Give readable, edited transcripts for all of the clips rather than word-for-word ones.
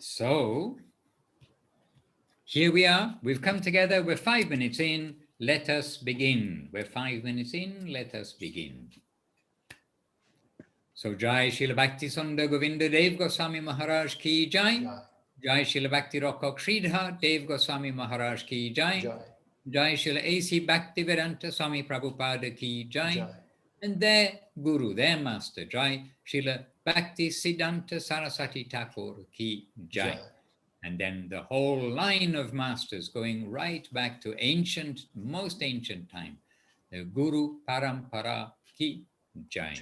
So, here we are. We've come together. We're 5 minutes in. Let us begin. We're 5 minutes in. Let us begin. So, Jai Srila Bhaktisunda Govinda Dev Goswami Maharaj ki Jai. Jai Srila Bhakti Rockok Sridhar Dev Goswami Maharaj ki Jai. Jai Srila A.C. Bhaktivedanta Swami Prabhupada ki Jai. And their Guru, their Master, Jai Srila Bhakti Siddhanta Saraswati Thakur ki Jai. And then the whole line of masters going right back to ancient, most ancient time. The Guru Parampara ki Jai.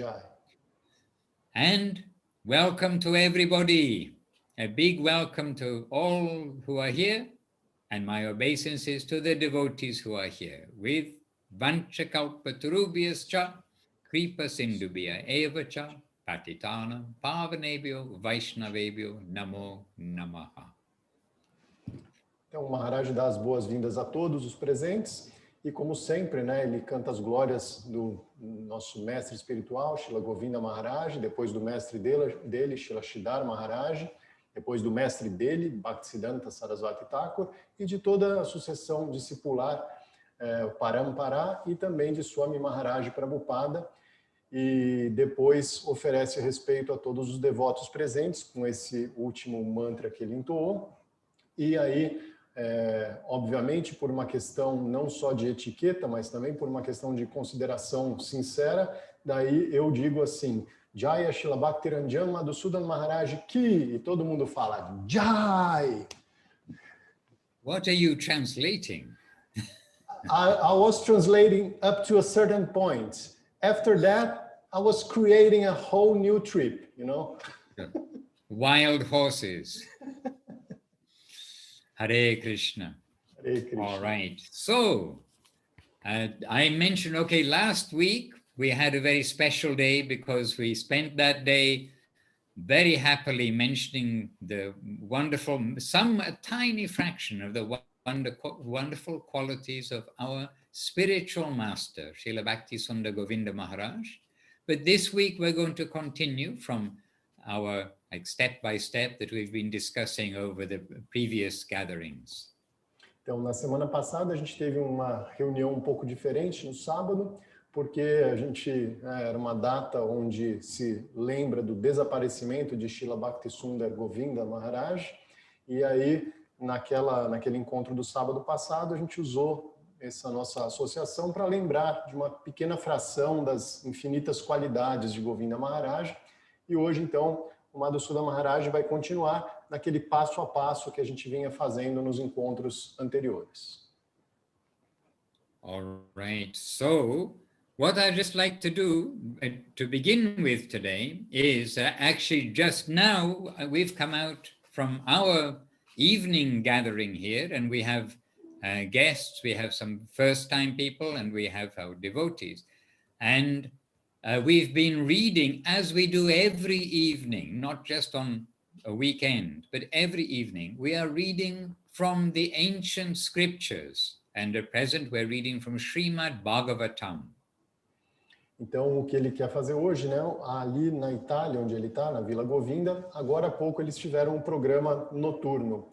And welcome to everybody. A big welcome to all who are here. And my obeisances to the devotees who are here. With Vanchakalpatarubhyas cha, Kripa Sindubhya eva cha, Patitana Pavanebhyo Vaishnavebhyo Namo Namaha. Então, o Maharaj dá as boas-vindas a todos os presentes e, como sempre, né, ele canta as glórias do nosso mestre espiritual, Srila Govinda Maharaj, depois do mestre dele Srila Sridhar Maharaj, depois do mestre dele, Bhaktisiddhanta Saraswati Thakur, e de toda a sucessão discipular, o Parampara, e também de Swami Maharaj Prabhupada, e depois oferece respeito a todos os devotos presentes com esse último mantra que ele entoou. E aí, obviamente, por uma questão não só de etiqueta, mas também por uma questão de consideração sincera, daí eu digo assim, Jaya Srila Bhaktiranjan Madhusudan Maharaj ki, e todo mundo fala Jai. What are you translating? I was translating up to a certain point. After that, I was creating a whole new trip, you know. Wild horses. Hare Krishna. Hare Krishna. All right. So, I mentioned, okay, last week we had a very special day because we spent that day very happily mentioning the wonderful, a tiny fraction of the wonderful qualities of our spiritual master, Srila Bhaktisunda Govinda Maharaj. But this week we're going to continue from our step by step that we've been discussing over the previous gatherings. Então, na semana passada a gente teve uma reunião um pouco diferente no sábado, porque a gente era uma data onde se lembra do desaparecimento de Srila Bhaktisunda Govinda Maharaj, e aí naquele encontro do sábado passado a gente usou essa nossa associação para lembrar de uma pequena fração das infinitas qualidades de Govinda Maharaj, e hoje então o Madhusudan Maharaj vai continuar naquele passo a passo que a gente vinha fazendo nos encontros anteriores. All right. So, what I'd just like to do to begin with today is actually just now we've come out from our evening gathering here and we have guests, we have some first-time people and we have our devotees. And we've been reading, as we do every evening, not just on a weekend, but every evening, we are reading from the ancient scriptures. And at present, we're reading from Srimad Bhagavatam. Então, o que ele quer fazer hoje, né? Ali na Itália, onde ele está, na Vila Govinda, agora há pouco eles tiveram um programa noturno.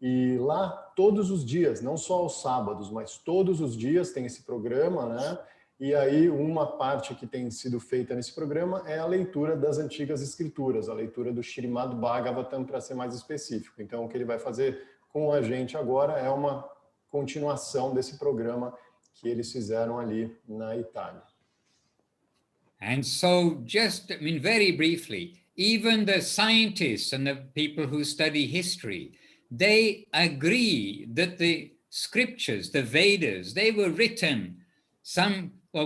E lá, todos os dias, não só aos sábados, mas todos os dias tem esse programa, né? E aí, uma parte que tem sido feita nesse programa é a leitura das antigas escrituras, a leitura do Srimad Bhagavatam, para ser mais específico. Então, o que ele vai fazer com a gente agora é uma continuação desse programa que eles fizeram ali na Itália. And so, very briefly, even the scientists and the people who study history, they agree that the scriptures, the Vedas, they were written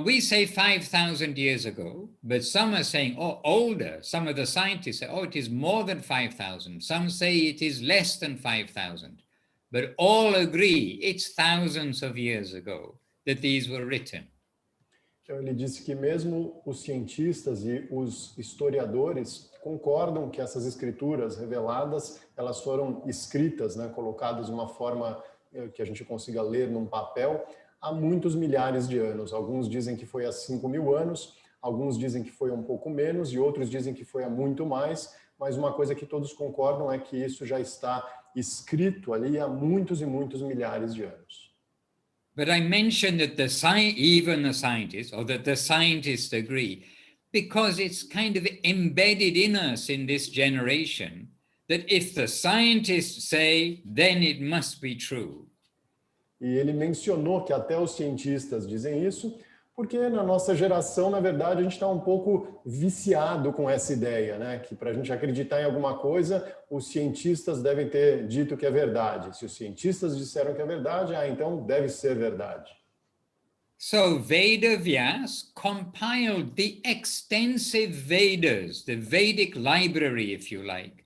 we say 5,000 years ago, but some are saying, older. Some of the scientists say, it is more than 5,000. Some say it is less than 5,000. But all agree it's thousands of years ago that these were written. Então, ele disse que mesmo os cientistas e os historiadores concordam que essas escrituras reveladas, elas foram escritas, né, colocadas de uma forma que a gente consiga ler num papel, há muitos milhares de anos. Alguns dizem que foi há 5.000 anos, alguns dizem que foi um pouco menos e outros dizem que foi há muito mais, mas uma coisa que todos concordam é que isso já está escrito ali há muitos e muitos milhares de anos. But I mentioned that even the scientists, or that the scientists agree, because it's kind of embedded in us in this generation, that if the scientists say, then it must be true. E ele mencionou que até os cientistas dizem isso, porque na nossa geração, na verdade, a gente está um pouco viciado com essa ideia, né? Que para a gente acreditar em alguma coisa, os cientistas devem ter dito que é verdade. Se os cientistas disseram que é verdade, então deve ser verdade. So Veda Vyas compiled the extensive Vedas, the Vedic library, if you like.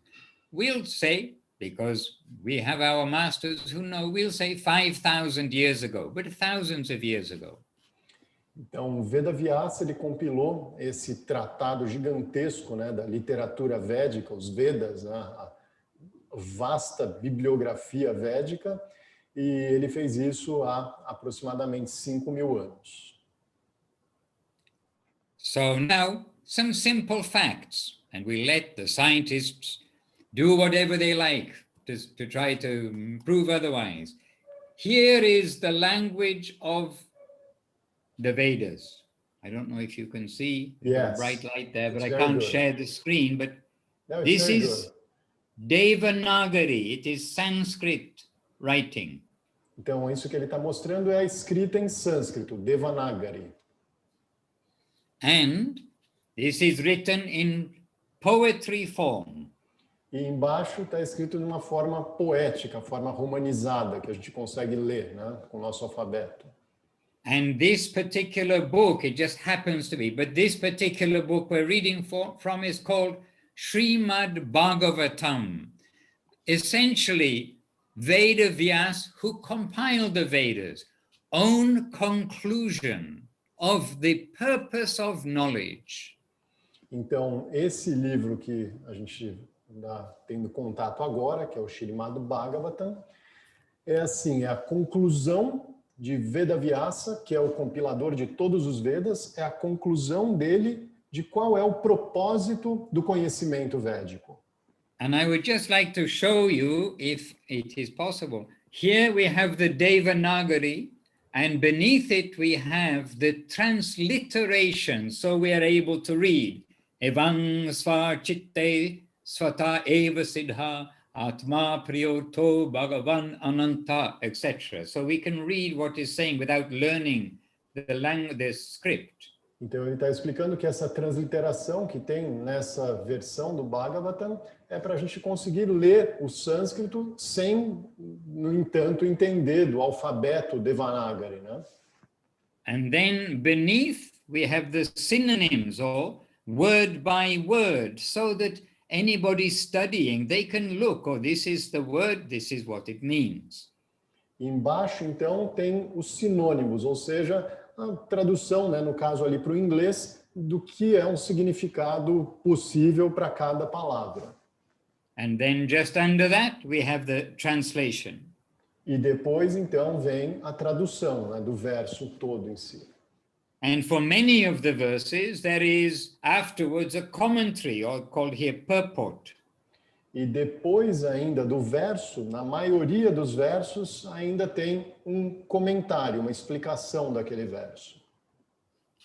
We'll say, because we have our masters who know, we'll say 5,000 years ago, but thousands of years ago. Então, Veda Vyasa, ele compilou esse tratado gigantesco, né, da literatura védica, os Vedas, né, a vasta bibliografia védica, e ele fez isso há aproximadamente 5.000 anos. So now, some simple facts, and we let the scientists do whatever they like to try to prove otherwise. Here is the language of the Vedas. I don't know if you can see, yes, a bright light there, but I very can't good. share the screen, but No, this is good. Devanagari, it is Sanskrit writing. Então, isso que ele está mostrando é a escrita em sânscrito, Devanagari. And this is written in poetry form. E embaixo está escrito de uma forma poética, forma romanizada, que a gente consegue ler, né, com o nosso alfabeto. And this particular book, it just happens to be, but this particular book we're reading from is called Srimad Bhagavatam. Essentially, Veda Vyas, who compiled the Vedas, own conclusion of the purpose of knowledge. Então, esse livro que a gente está tendo contato agora, que é o Srimad Bhagavatam, é assim, é a conclusão de Veda Vyasa, que é o compilador de todos os Vedas, é a conclusão dele de qual é o propósito do conhecimento védico. And I would just like to show you, if it is possible, here we have the Devanagari, and beneath it we have the transliteration, so we are able to read Evang sva chitte svata eva siddha Atma priyoto bhagavan ananta, etc. So we can read what is saying without learning the script. Então ele está explicando que essa transliteração que tem nessa versão do Bhagavatam é para a gente conseguir ler o sânscrito sem, no entanto, entender do alfabeto Devanagari, né? And then beneath we have the synonyms, or word by word, so that anybody studying, they can look, oh, this is the word, this is what it means. Embaixo, então, tem os sinônimos, ou seja, a tradução, né, no caso ali para o inglês, do que é um significado possível para cada palavra. And then just under that, we have the translation. E depois, então, vem a tradução, né, do verso todo em si. And for many of the verses, there is afterwards a commentary, or called here purport. E depois ainda do verso, na maioria dos versos, ainda tem um comentário, uma explicação daquele verso.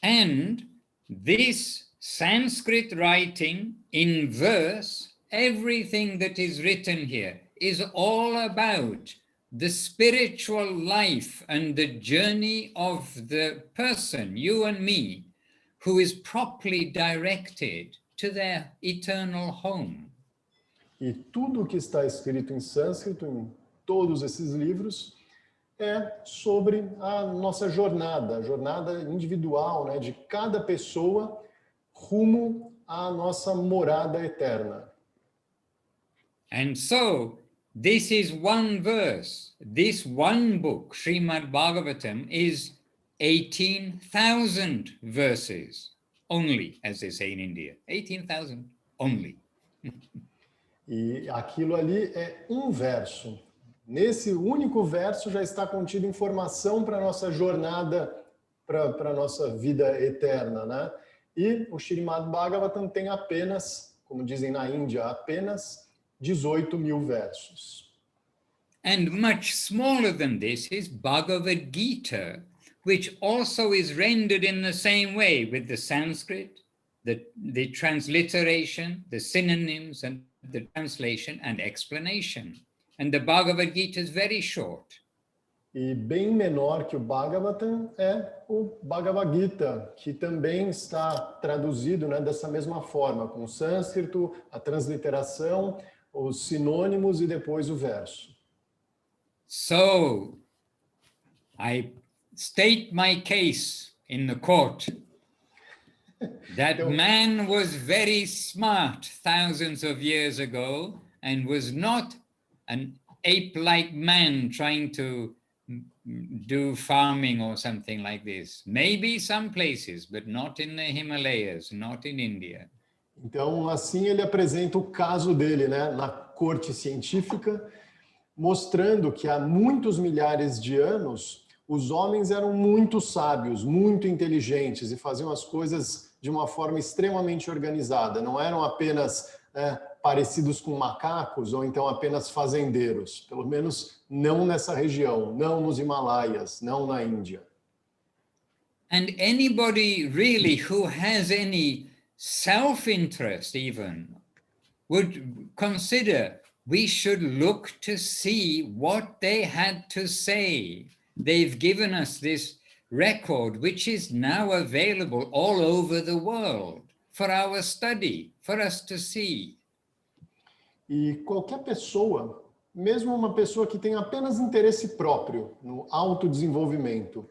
And this Sanskrit writing in verse, everything that is written here is all about the spiritual life and the journey of the person, you and me, who is properly directed to their eternal home. E tudo que está escrito em sânscrito, em todos esses livros, é sobre a nossa jornada, a jornada individual, né, de cada pessoa rumo à nossa morada eterna. And so, this is one verse. This one book, Srimad Bhagavatam, is 18,000 verses only, as they say in India. 18,000 only. E aquilo ali é um verso. Nesse único verso já está contida informação para a nossa jornada, para a nossa vida eterna, né? E o Srimad Bhagavatam tem apenas como dizem na Índia, apenas 18 mil versos. And much smaller than this is Bhagavad Gita, which also is rendered in the same way with the Sanskrit, the transliteration, the synonyms, and the translation and explanation. And the Bhagavad Gita is very short. E bem menor que o Bhagavatam é o Bhagavad Gita, que também está traduzido, né, dessa mesma forma, com o sânscrito, a transliteração, os sinônimos e depois o verso. So, I state my case in the court. That man was very smart thousands of years ago and was not an ape-like man trying to do farming or something like this. Maybe some places, but not in the Himalayas, not in India. Então, assim ele apresenta o caso dele, né, na corte científica, mostrando que há muitos milhares de anos os homens eram muito sábios, muito inteligentes e faziam as coisas de uma forma extremamente organizada. Não eram apenas parecidos com macacos ou então apenas fazendeiros. Pelo menos não nessa região, não nos Himalaias, não na Índia. And anybody really who has any self-interest even would consider we should look to see what they had to say. They've given us this record, which is now available all over the world for our study, for us to see. E qualquer pessoa, mesmo uma pessoa que tem apenas interesse próprio no autodesenvolvimento,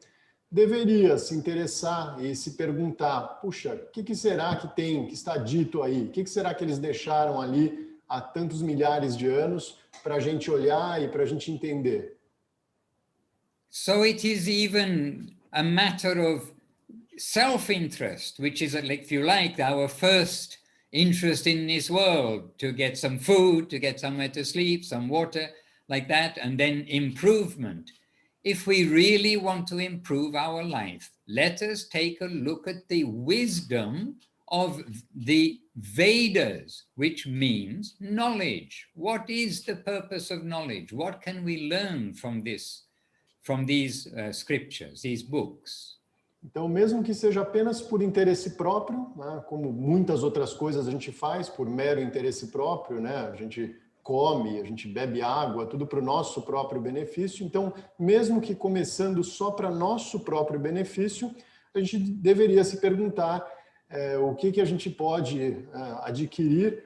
deveria se interessar e se perguntar, puxa, o que será que tem, que está dito aí? O que será que eles deixaram ali há tantos milhares de anos para a gente olhar e para a gente entender? So it is even a matter of self-interest, which is, if you like, our first interest in this world, to get some food, to get somewhere to sleep, some water, like that, and then improvement. If we really want to improve our life, let us take a look at the wisdom of the Vedas, which means knowledge. What is the purpose of knowledge? What can we learn from this, from these scriptures, these books? Então, mesmo que seja apenas por interesse próprio, né, como muitas outras coisas a gente faz por mero interesse próprio, né, a gente come, a gente bebe água, tudo para o nosso próprio benefício. Então, mesmo que começando só para nosso próprio benefício, a gente deveria se perguntar o que a gente pode adquirir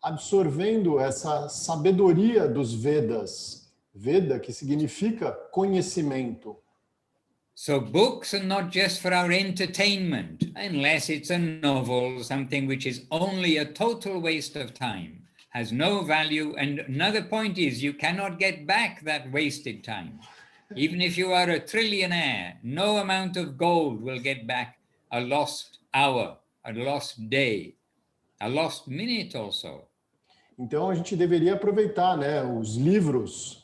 absorvendo essa sabedoria dos Vedas. Veda, que significa conhecimento. So books are not just for our entertainment, unless it's a novel, something which is only a total waste of time, has no value. And another point is you cannot get back that wasted time. Even if you are a trillionaire, no amount of gold will get back a lost hour, a lost day, a lost minute also. Então a gente deveria aproveitar, né, os livros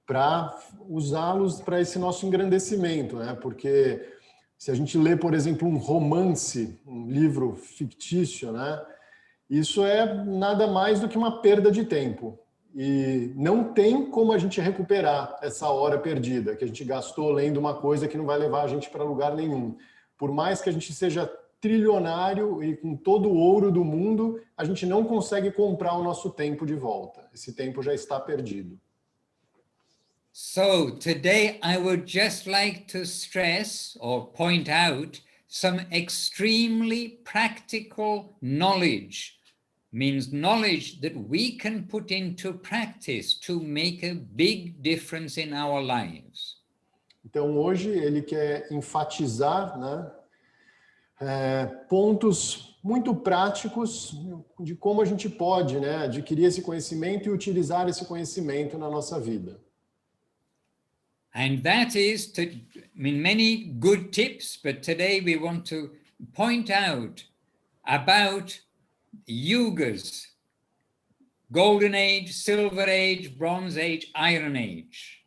para usá-los para esse nosso engrandecimento, né? Porque se a gente lê, por exemplo, um romance, um livro fictício, né? Isso é nada mais do que uma perda de tempo. E não tem como a gente recuperar essa hora perdida que a gente gastou lendo uma coisa que não vai levar a gente para lugar nenhum. Por mais que a gente seja trilionário e com todo o ouro do mundo, a gente não consegue comprar o nosso tempo de volta. Esse tempo já está perdido. So today I would just like to stress or point out some extremely practical knowledge, means knowledge that we can put into practice to make a big difference in our lives. Então hoje ele quer enfatizar, né, pontos muito práticos de como a gente pode, né, adquirir esse conhecimento e utilizar esse conhecimento na nossa vida. And that is, many good tips, but today we want to point out about yugas, golden age, silver age, bronze age, iron age.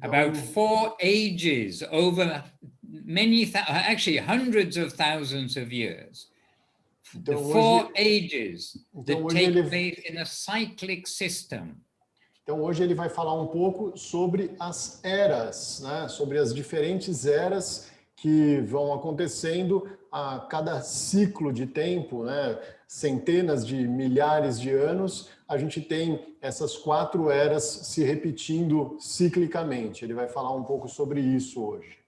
About 4 ages over many, actually hundreds of thousands of years. the four ages that hoje take place in a cyclic system. Então hoje ele vai falar um pouco sobre as eras, né? Sobre as diferentes eras que vão acontecendo a cada ciclo de tempo, né? Centenas de milhares de anos, a gente tem essas 4 eras se repetindo ciclicamente. Ele vai falar um pouco sobre isso hoje.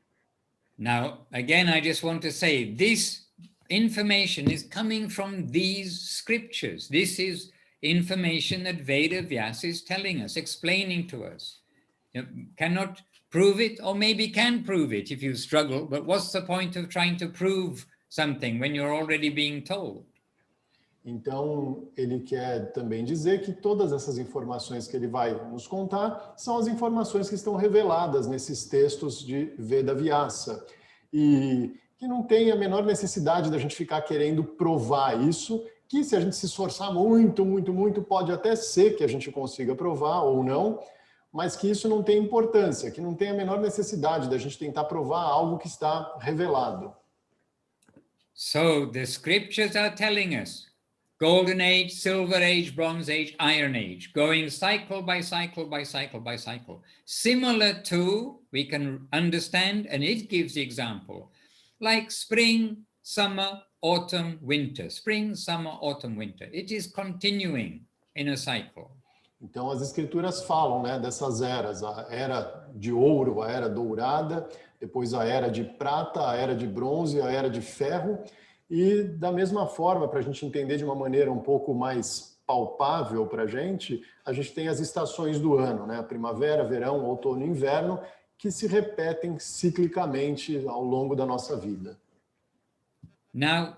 Now, again, I just want to say, this information is coming from these scriptures. This is information that Veda Vyasa is telling us, explaining to us. You cannot prove it, or maybe can prove it if you struggle, but what's the point of trying to prove something when you're already being told? Então, ele quer também dizer que todas essas informações que ele vai nos contar são as informações que estão reveladas nesses textos de Veda Vyasa. E que não tem a menor necessidade da gente ficar querendo provar isso, que se a gente se esforçar muito, muito, muito, pode até ser que a gente consiga provar ou não, mas que isso não tem importância, que não tem a menor necessidade da gente tentar provar algo que está revelado. So, the scriptures are telling us, Golden Age, Silver Age, Bronze Age, Iron Age, going cycle by cycle by cycle by cycle. Similar to, we can understand, and it gives the example, like spring, summer, autumn, winter. Spring, summer, autumn, winter. It is continuing in a cycle. Então as escrituras falam, né, dessas eras, a era de ouro, a era dourada, depois a era de prata, a era de bronze, a era de ferro. E da mesma forma, para a gente entender de uma maneira um pouco mais palpável para a gente tem as estações do ano, né? Primavera, verão, outono e inverno, que se repetem ciclicamente ao longo da nossa vida. Now,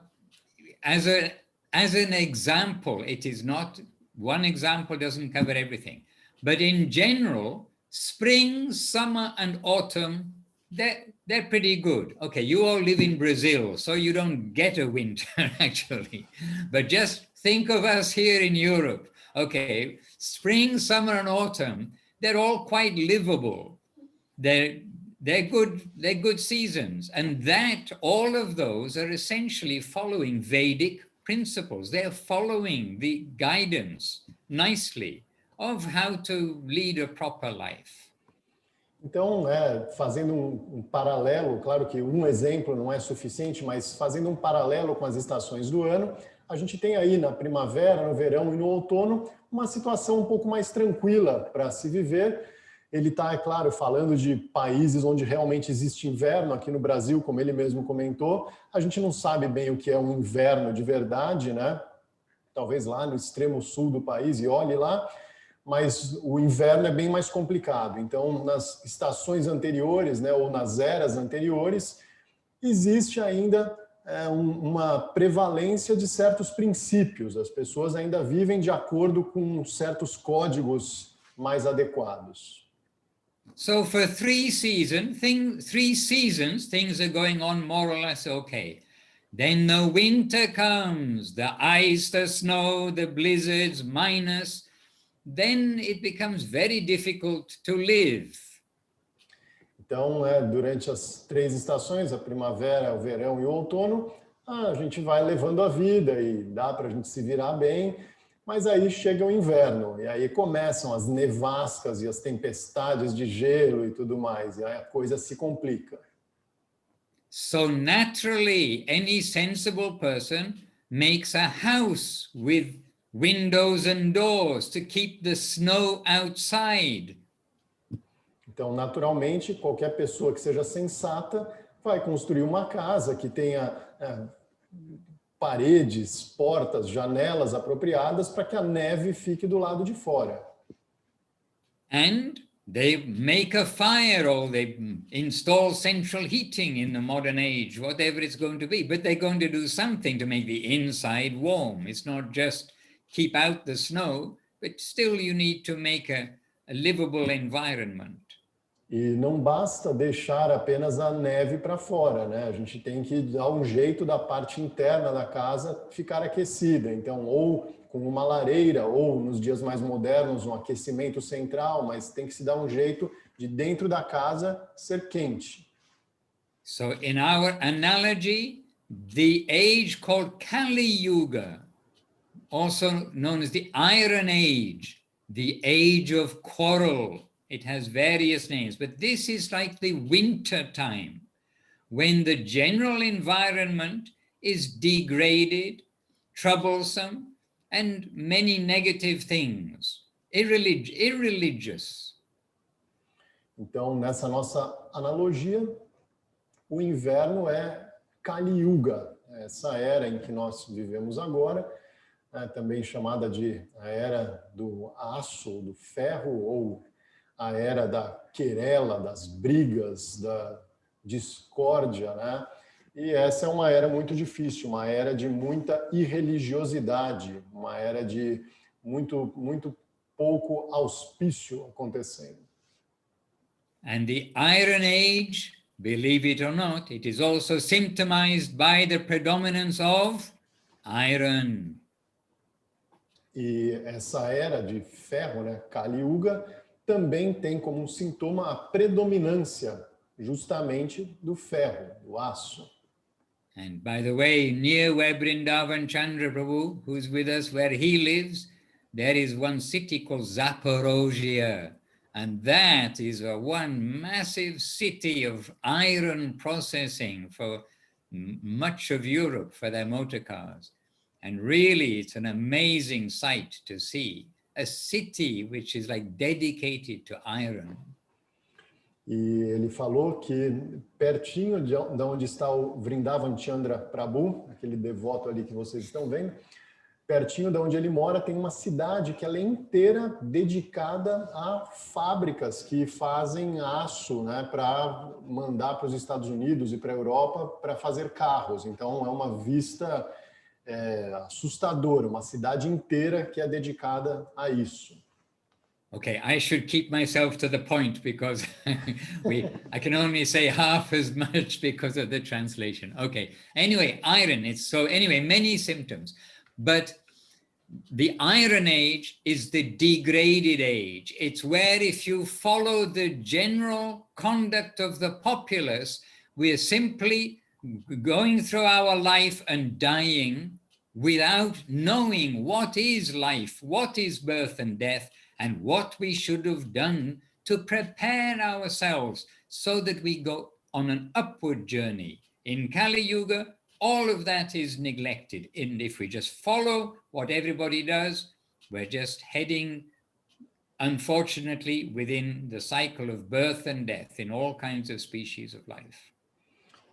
as an example, it is not, one example doesn't cover everything, but in general, spring, summer and autumn, they're pretty good. Okay, you all live in Brazil, so you don't get a winter actually. But just think of us here in Europe. Okay, spring, summer, and autumn, they're all quite livable. They're good seasons. And that, all of those are essentially following Vedic principles. They're following the guidance nicely of how to lead a proper life. Então, fazendo um paralelo, claro que um exemplo não é suficiente, mas fazendo um paralelo com as estações do ano, a gente tem aí na primavera, no verão e no outono uma situação um pouco mais tranquila para se viver. Ele está, é claro, falando de países onde realmente existe inverno. Aqui no Brasil, como ele mesmo comentou, a gente não sabe bem o que é um inverno de verdade, né? Talvez lá no extremo sul do país, e olhe lá, mas o inverno é bem mais complicado. Então, nas estações anteriores, né, ou nas eras anteriores, existe ainda uma prevalência de certos princípios. As pessoas ainda vivem de acordo com certos códigos mais adequados. So for 3 seasons, things are going on more or less okay. Then the winter comes, the ice, the snow, the blizzards, minus. Then it becomes very difficult to live. Então, durante as 3 estações, a primavera, o verão e o outono, a gente vai levando a vida e dá para a gente se virar bem, mas aí chega o inverno, e aí começam as nevascas e as tempestades de gelo e tudo mais, e aí a coisa se complica. So naturally, any sensible person makes a house with windows and doors to keep the snow outside. Então, naturalmente, qualquer pessoa que seja sensata vai construir uma casa que tenha paredes, portas, janelas apropriadas para que a neve fique do lado de fora. And they make a fire, or they install central heating in the modern age, whatever it's going to be, but they're going to do something to make the inside warm. It's not just keep out the snow, but still you need to make a livable environment. E não basta deixar apenas a neve para fora, né? A gente tem que dar um jeito da parte interna da casa ficar aquecida. Então, ou com uma lareira, ou nos dias mais modernos, um aquecimento central, mas tem que se dar um jeito de dentro da casa ser quente. So in our analogy, the age called Kali Yuga, also known as the Iron Age, the Age of Quarrel. It has various names, but this is like the winter time, when the general environment is degraded, troublesome, and many negative things, irreligious. Então, nessa nossa analogia, o inverno é Kali Yuga, essa era em que nós vivemos agora, também chamada de a era do aço, do ferro, ou a era da querela, das brigas, da discórdia, né? E essa é uma era muito difícil, uma era de muita irreligiosidade, uma era de muito pouco auspício acontecendo. And the Iron Age, believe it or not, it is also symptomized by the predominance of iron. E essa era de ferro, né, Kali Yuga, também tem como um sintoma a predominância justamente do ferro, do aço. And by the way, near where Vrindavan Chandra Prabhu, who's with us, where he lives, there is one city called Zaporozhye. And that is one massive city of iron processing for much of Europe, for their motor cars. And really, it's an amazing sight to see. A city which is like dedicated to iron. E ele falou que pertinho de onde está o Vrindavan Chandra Prabhu, aquele devoto ali que vocês estão vendo, pertinho de onde ele mora tem uma cidade que ela é inteira dedicada a fábricas que fazem aço, né, para mandar para os Estados Unidos e para a Europa para fazer carros. Então é uma vista assustadora, uma cidade inteira que é dedicada a isso. Okay, I should keep myself to the point because I can only say half as much because of the translation. Okay, anyway, iron, many symptoms. But the Iron Age is the degraded age. It's where if you follow the general conduct of the populace, we're simply going through our life and dying without knowing what is life, what is birth and death, and what we should have done to prepare ourselves so that we go on an upward journey. In Kali Yuga, all of that is neglected. And if we just follow what everybody does, we're just heading, unfortunately, within the cycle of birth and death in all kinds of species of life.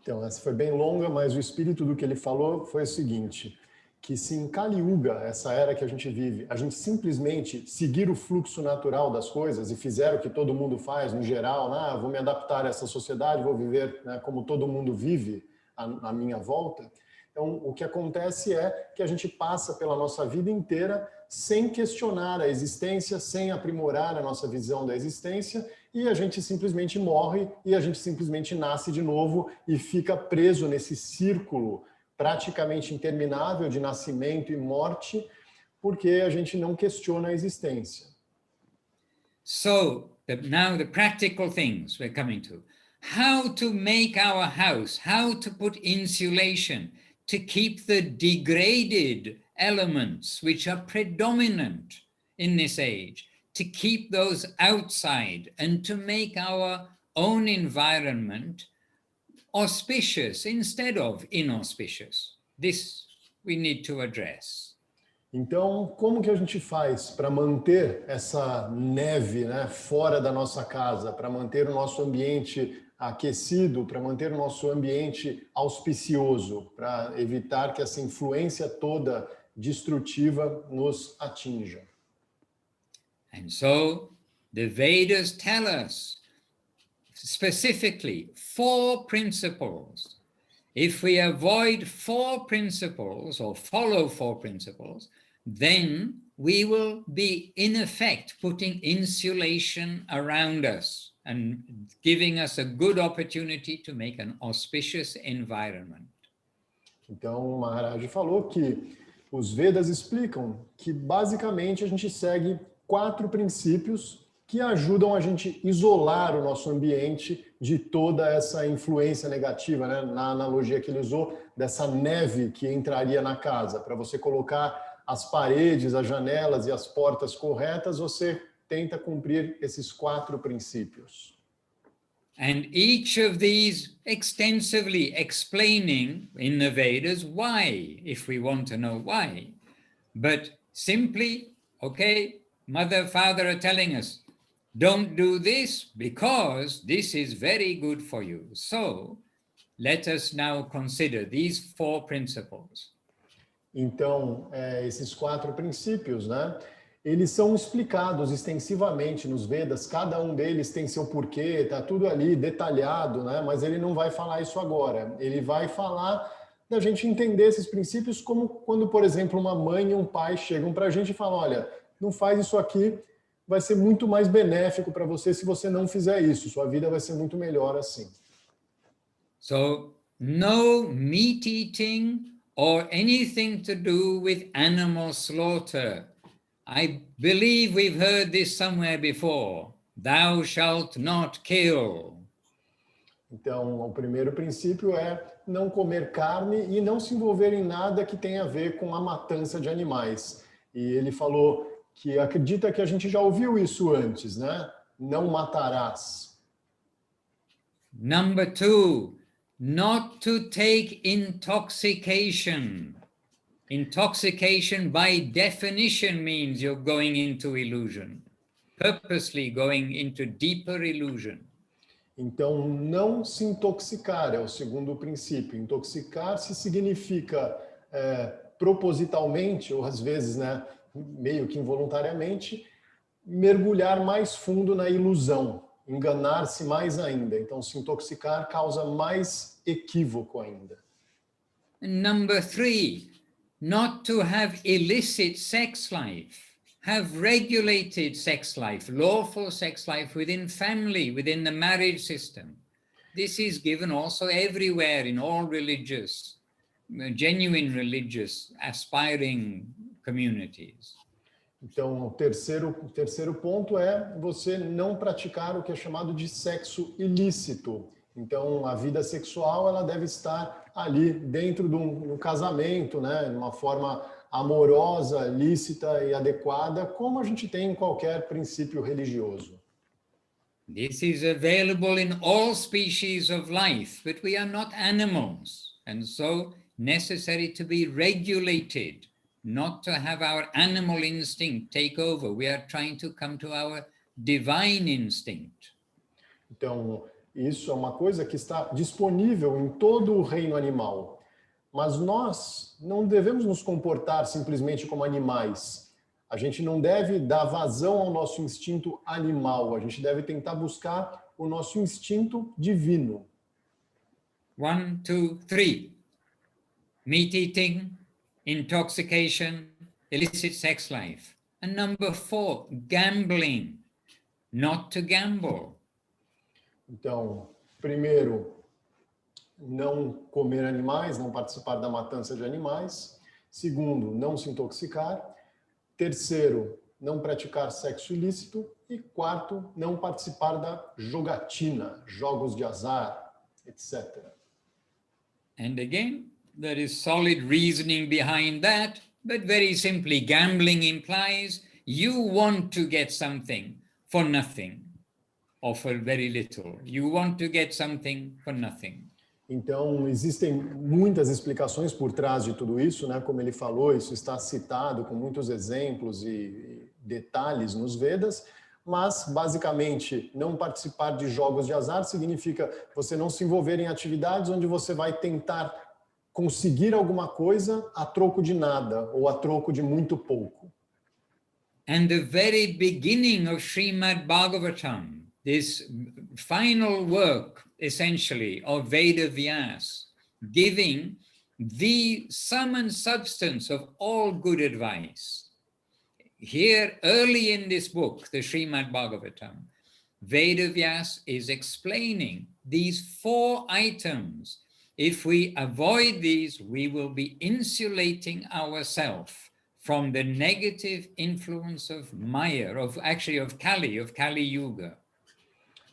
Então, essa foi bem longa, mas o espírito do que ele falou foi o seguinte, que se em Kali Yuga, essa era que a gente vive, a gente simplesmente seguir o fluxo natural das coisas e fizer o que todo mundo faz, no geral, vou me adaptar a essa sociedade, vou viver, né, como todo mundo vive à minha volta. Então, o que acontece é que a gente passa pela nossa vida inteira sem questionar a existência, sem aprimorar a nossa visão da existência, e a gente simplesmente morre e a gente simplesmente nasce de novo e fica preso nesse círculo praticamente interminável de nascimento e morte, porque a gente não questiona a existência. So, now the practical things we're coming to. How to make our house, how to put insulation to keep the degraded elements which are predominant in this age, to keep those outside and to make our own environment auspicious instead of inauspicious. This we need to address. Então, como que a gente faz para manter essa neve, né, fora da nossa casa, para manter o nosso ambiente aquecido, para manter o nosso ambiente auspicioso, para evitar que essa influência toda destrutiva nos atinja? And so, the Vedas tell us specifically 4 principles. If we avoid 4 principles or follow 4 principles, then we will be in effect putting insulation around us and giving us a good opportunity to make an auspicious environment. Então, o Maharaj falou que os Vedas explicam que basicamente a gente segue 4 princípios que ajudam a gente isolar o nosso ambiente de toda essa influência negativa, né? Na analogia que ele usou, dessa neve que entraria na casa. Para você colocar as paredes, as janelas e as portas corretas, você tenta cumprir esses 4 princípios. And each of these extensively explaining in the Vedas why, if we want to know why. But simply, okay, mother, father are telling us, don't do this because this is very good for you. So let us now consider these 4 principles. Então, esses 4 princípios, né? Eles são explicados extensivamente nos Vedas, cada um deles tem seu porquê, tá tudo ali detalhado, né? Mas ele não vai falar isso agora. Ele vai falar da gente entender esses princípios como quando, por exemplo, uma mãe e um pai chegam para a gente e falam, olha, não faz isso aqui, vai ser muito mais benéfico para você se você não fizer isso, sua vida vai ser muito melhor assim. So, no meat eating or anything to do with animal slaughter. I believe we've heard this somewhere before. Thou shalt not kill. Então, o primeiro princípio é não comer carne e não se envolver em nada que tenha a ver com a matança de animais. E ele falou que acredita que a gente já ouviu isso antes, né? Não matarás. Number 2, not to take intoxication. Intoxication by definition means you're going into illusion, purposely going into deeper illusion. Então, não se intoxicar é o segundo princípio. Intoxicar-se significa propositalmente, ou às vezes, né, meio que involuntariamente, mergulhar mais fundo na ilusão, enganar-se mais ainda. Então, se intoxicar causa mais equívoco ainda. Number 3, not to have illicit sex life. Have regulated sex life, lawful sex life within family, within the marriage system. This is given also everywhere in all religious, genuine religious, aspiring communities. Então, o terceiro ponto é você não praticar o que é chamado de sexo ilícito. Então, a vida sexual ela deve estar ali dentro do casamento, né, de uma forma amorosa, lícita e adequada, como a gente tem em qualquer princípio religioso. This is available in all species of life, but we are not animals, and so necessary to be regulated, not to have our animal instinct take over. We are trying to come to our divine instinct. Então, isso é uma coisa que está disponível em todo o reino animal. Mas nós não devemos nos comportar simplesmente como animais. A gente não deve dar vazão ao nosso instinto animal. A gente deve tentar buscar o nosso instinto divino. 1, 2, 3. Meat eating, intoxication, illicit sex life. And number 4, gambling. Not to gamble. Então, primeiro, não comer animais, não participar da matança de animais. Segundo, não se intoxicar. Terceiro, não praticar sexo ilícito. E quarto, não participar da jogatina, jogos de azar, etc. And again, there is solid reasoning behind that, but very simply, gambling implies you want to get something for nothing, or for very little. You want to get something for nothing. Então, existem muitas explicações por trás de tudo isso, né? Como ele falou, isso está citado com muitos exemplos e detalhes nos Vedas, mas, basicamente, não participar de jogos de azar significa você não se envolver em atividades onde você vai tentar conseguir alguma coisa a troco de nada ou a troco de muito pouco. And the very beginning of Srimad Bhagavatam, this final work, essentially, of Veda Vyas, giving the sum and substance of all good advice. Here, early in this book, the Srimad Bhagavatam, Veda Vyas is explaining these 4 items. If we avoid these, we will be insulating ourselves from the negative influence of Maya, of Kali Yuga.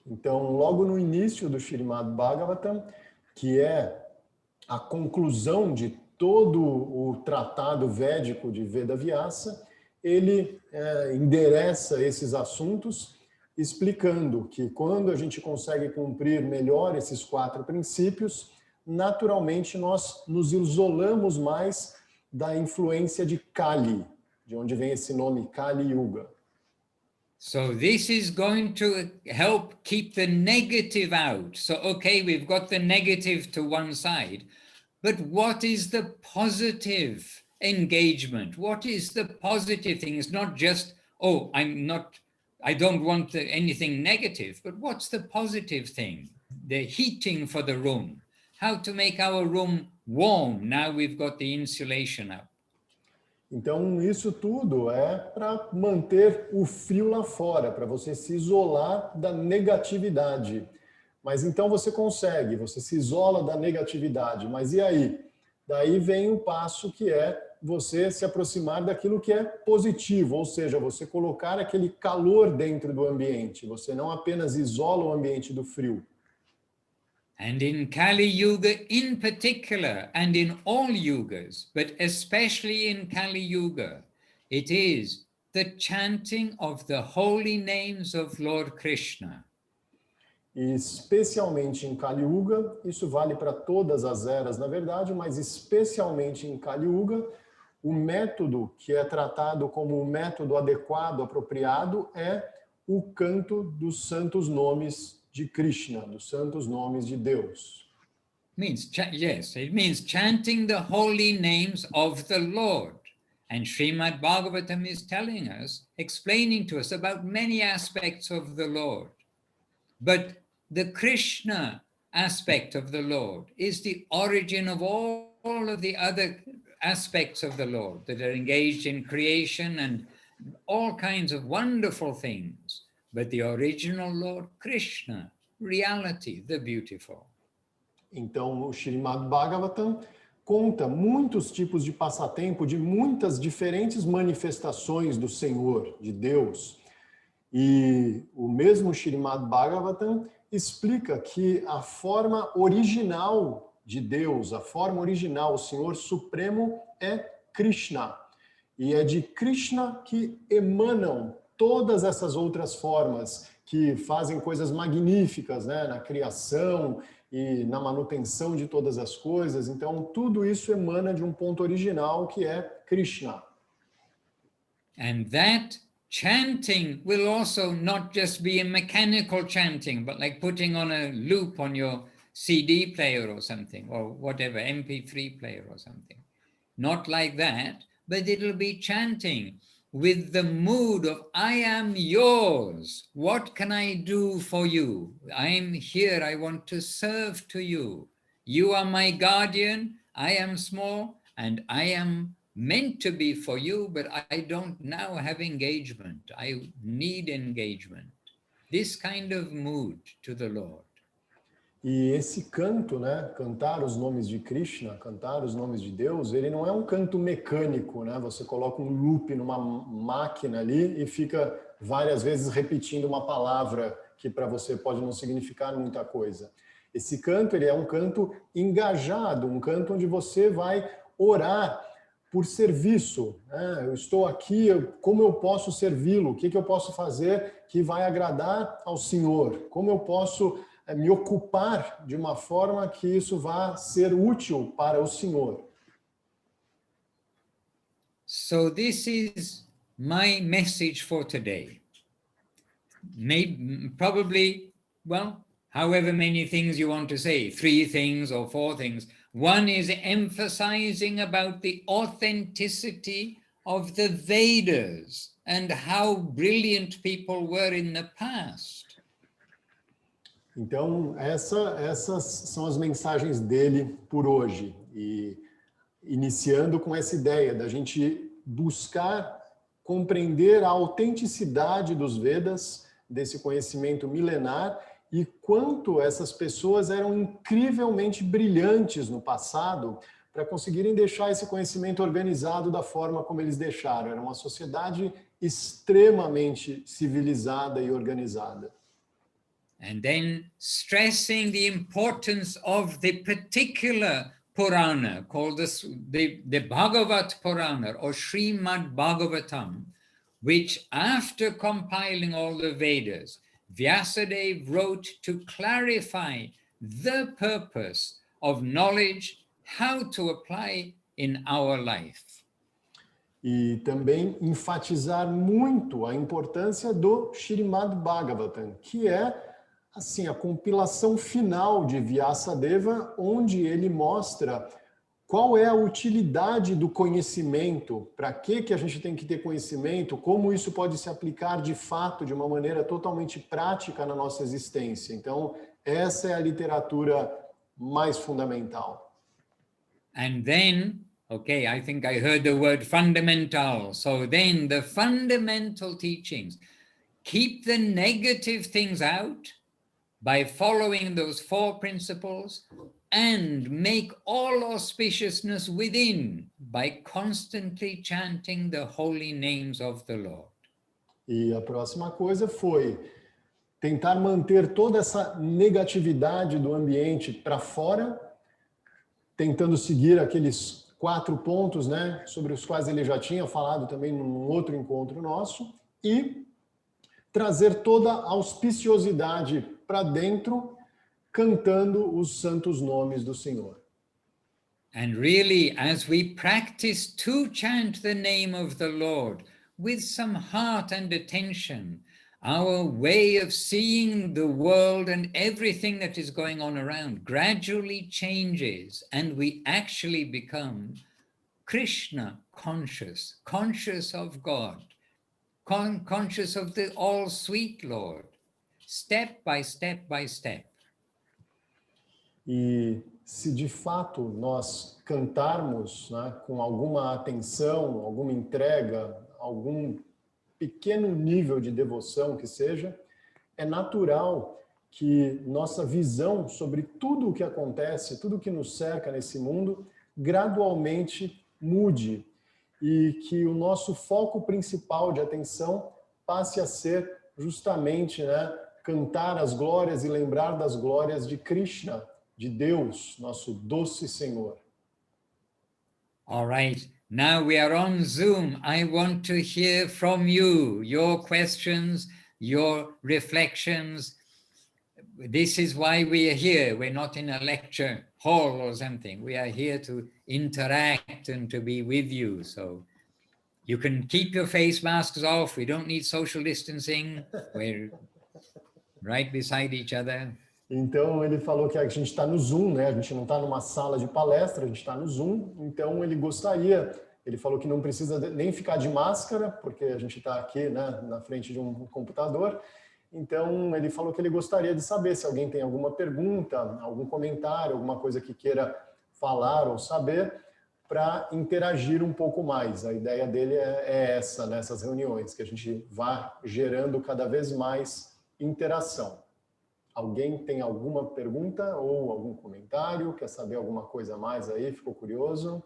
Então, logo no início do Srimad Bhagavatam, que é a conclusão de todo o tratado védico de Veda Vyasa, ele endereça esses assuntos, explicando que quando a gente consegue cumprir melhor esses 4 princípios, naturalmente nós nos isolamos mais da influência de Kali, de onde vem esse nome Kali Yuga. So this is going to help keep the negative out. So, okay, we've got the negative to one side, but what is the positive engagement? What is the positive thing? It's not just, oh, I don't want anything negative, but what's the positive thing? The heating for the room. How to make our room warm now we've got the insulation up. Então, isso tudo é para manter o frio lá fora, para você se isolar da negatividade. Mas então você consegue, você se isola da negatividade. Mas e aí? Daí vem o passo que é você se aproximar daquilo que é positivo, ou seja, você colocar aquele calor dentro do ambiente. Você não apenas isola o ambiente do frio. And in Kali Yuga in particular, and in all yugas, but especially in Kali Yuga, it is the chanting of the holy names of Lord Krishna. E especialmente em Kali Yuga, isso vale para todas as eras, na verdade, mas especialmente em Kali Yuga, o método que é tratado como o método adequado, apropriado, é o canto dos santos nomes de Krishna, dos santos nomes de Deus. It means chanting the holy names of the Lord. And Srimad Bhagavatam is telling us, explaining to us about many aspects of the Lord. But the Krishna aspect of the Lord is the origin of all of the other aspects of the Lord that are engaged in creation and all kinds of wonderful things. But the original Lord Krishna, reality, the beautiful. Então, o Srimad Bhagavatam conta muitos tipos de passatempo, de muitas diferentes manifestações do Senhor, de Deus. E o mesmo Srimad Bhagavatam explica que a forma original de Deus, a forma original, o Senhor Supremo, é Krishna. E é de Krishna que emanam todas essas outras formas que fazem coisas magníficas, né, na criação e na manutenção de todas as coisas. Então, tudo isso emana de um ponto original que é Krishna. And that chanting will also not just be a mechanical chanting, but like putting on a loop on your CD player or something, or whatever, MP3 player or something. Not like that, but it'll be chanting with the mood of, I am yours. What can I do for you? I am here. I want to serve to you. You are my guardian. I am small and I am meant to be for you, but I don't now have engagement. I need engagement. This kind of mood to the Lord. E esse canto, né, cantar os nomes de Krishna, cantar os nomes de Deus, ele não é um canto mecânico, né? Você coloca um loop numa máquina ali e fica várias vezes repetindo uma palavra que para você pode não significar muita coisa. Esse canto, ele é um canto engajado, um canto onde você vai orar por serviço. Né? Eu estou aqui, como eu posso servi-lo? O que eu posso fazer que vai agradar ao Senhor? Como eu posso me ocupar de uma forma que isso vá ser útil para o Senhor? So this is my message for today. Probably, well, however many things you want to say, 3 things or 4 things. One is emphasizing about the authenticity of the Vedas and how brilliant people were in the past. Então, essas são as mensagens dele por hoje. E iniciando com essa ideia da gente buscar compreender a autenticidade dos Vedas, desse conhecimento milenar, e quanto essas pessoas eram incrivelmente brilhantes no passado, para conseguirem deixar esse conhecimento organizado da forma como eles deixaram. Era uma sociedade extremamente civilizada e organizada. And then stressing the importance of the particular Purana called the Bhagavat Purana or Srimad Bhagavatam, which after compiling all the Vedas, Vyasadeva wrote to clarify the purpose of knowledge, how to apply in our life. E também enfatizar muito a importância do Srimad Bhagavatam, que é assim a compilação final de Vyasadeva, onde ele mostra qual é a utilidade do conhecimento, para que a gente tem que ter conhecimento, como isso pode se aplicar de fato, de uma maneira totalmente prática na nossa existência. Então, essa é a literatura mais fundamental. And then, okay, I think I heard the word fundamental. So then the fundamental teachings, keep the negative things out by following those 4 principles, and make all auspiciousness within by constantly chanting the holy names of the Lord. E a próxima coisa foi tentar manter toda essa negatividade do ambiente para fora, tentando seguir aqueles 4 pontos, né, sobre os quais ele já tinha falado também num outro encontro nosso, e trazer toda a auspiciosidade para dentro, cantando os santos nomes do Senhor. And really, as we practice to chant the name of the Lord with some heart and attention, our way of seeing the world and everything that is going on around gradually changes, and we actually become Krishna conscious, conscious of God, conscious of the all-sweet Lord, step by step by step. E se de fato nós cantarmos, né, com alguma atenção, alguma entrega, algum pequeno nível de devoção que seja, é natural que nossa visão sobre tudo o que acontece, tudo o que nos cerca nesse mundo, gradualmente mude e que o nosso foco principal de atenção passe a ser justamente, né, cantar as glórias e lembrar das glórias de Krishna, de Deus, nosso doce Senhor. All right, now we are on Zoom. I want to hear from you, your questions, your reflections. This is why we are here. We're not in a lecture hall or something. We are here to interact and to be with you. So you can keep your face masks off. We don't need social distancing. We're right beside each other. Então, ele falou que a gente está no Zoom, né? A gente não está numa sala de palestra, a gente está no Zoom. Então, ele gostaria, ele falou que não precisa nem ficar de máscara, porque a gente está aqui, né, na frente de um computador. Então, ele falou que ele gostaria de saber se alguém tem alguma pergunta, algum comentário, alguma coisa que queira falar ou saber, para interagir um pouco mais. A ideia dele é essa, nessas reuniões, que a gente vá gerando cada vez mais interação. Alguém tem alguma pergunta ou algum comentário? Quer saber alguma coisa a mais aí? Ficou curioso?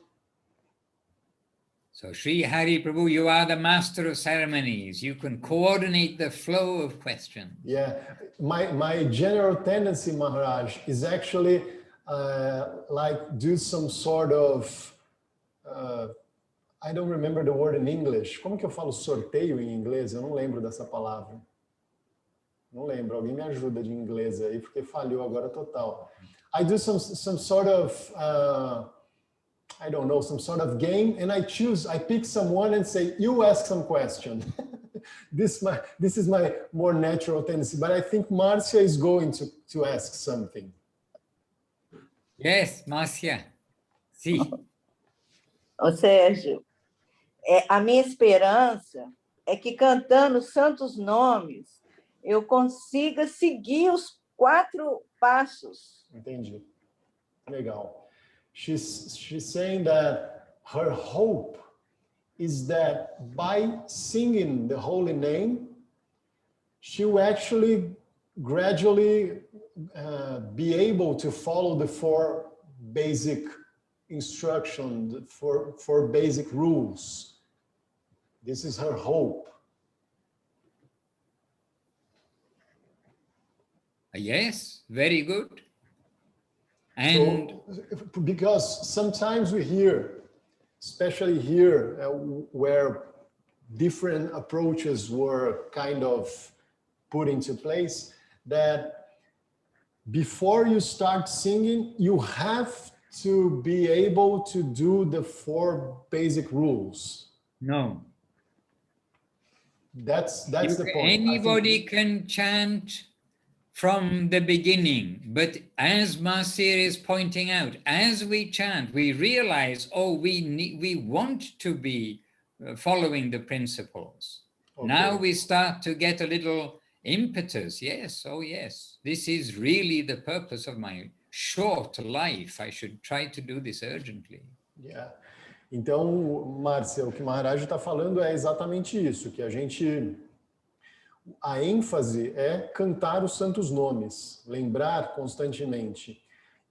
So Sri Hari Prabhu, you are the master of ceremonies. You can coordinate the flow of questions. Yeah, my general tendency, Maharaj, is actually like do some sort of, I don't remember the word in English. Como que eu falo sorteio em inglês? Eu não lembro dessa palavra. Não lembro, alguém me ajuda de inglês aí, porque falhou agora total. I do some sort of, I don't know, some sort of game, and I pick someone and say, you ask some question. This is my more natural tendency, but I think Marcia is going to ask something. Yes, Marcia. Sim. Ô Sérgio, a minha esperança é que cantando santos nomes, eu consiga seguir os 4 passos. Entendi. Legal. She's saying that her hope is that by singing the holy name, she will actually gradually be able to follow the 4 basic instruction, for basic rules. This is her hope. Yes, very good. And so, because sometimes we hear, especially here, where different approaches were kind of put into place, that before you start singing, you have to be able to do the 4 basic rules. no. That's the point. Anybody can chant from the beginning, but as Masir is pointing out, as we chant, we realize, oh, we want to be following the principles. Okay. Now we start to get a little impetus. Yes, oh yes, this is really the purpose of my short life. I should try to do this urgently. Yeah. Então, Márcia, o que o Maharaj está falando é exatamente isso, que a ênfase é cantar os santos nomes, lembrar constantemente,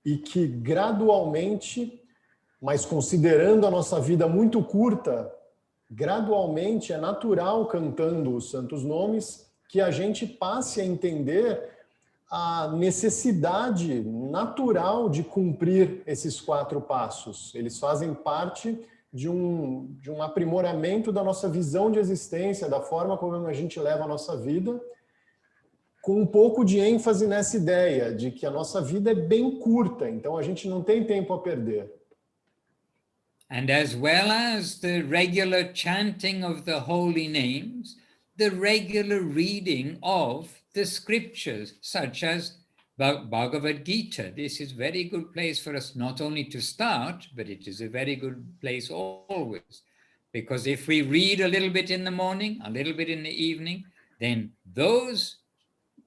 e que gradualmente, mas considerando a nossa vida muito curta, gradualmente é natural, cantando os santos nomes, que a gente passe a entender a necessidade natural de cumprir esses 4 passos. Eles fazem parte de um aprimoramento da nossa visão de existência, da forma como a gente leva a nossa vida, com um pouco de ênfase nessa ideia de que a nossa vida é bem curta, então a gente não tem tempo a perder. And as well as the regular chanting of the holy names, the regular reading of the scriptures, such as Bhagavad Gita. This is a very good place for us not only to start, but it is a very good place always. Because if we read a little bit in the morning, a little bit in the evening, then those